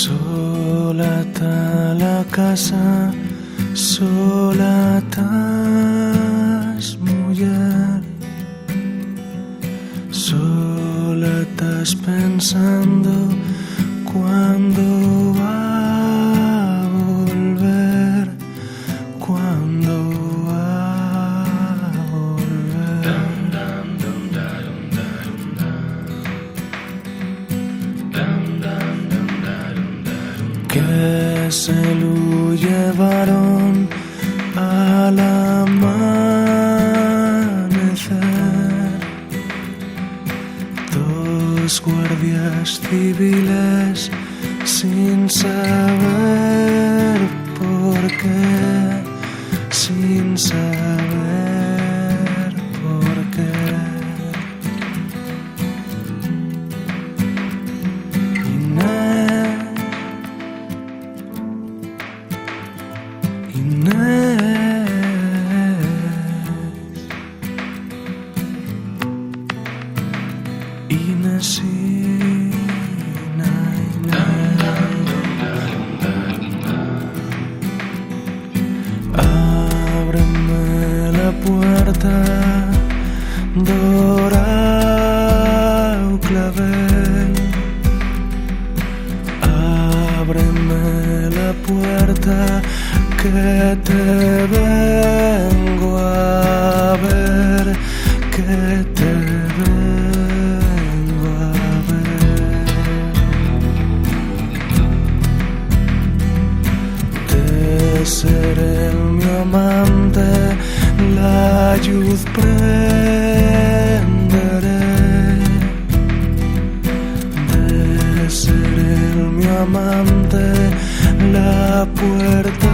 Sola està la casa, sola estás, mujer. Sola estás pensando cuándo va a volver, cuándo va a volver. Que se lo llevaron al amanecer dos guardias civiles sin saber por qué, sin saber por qué. Inesina, ábreme la puerta, dorado clavel. Ábreme la puerta, que te vengo a ver, que te vengo a ver. De ser el mi amante, la luz prenderé. De ser el mi amante, la puerta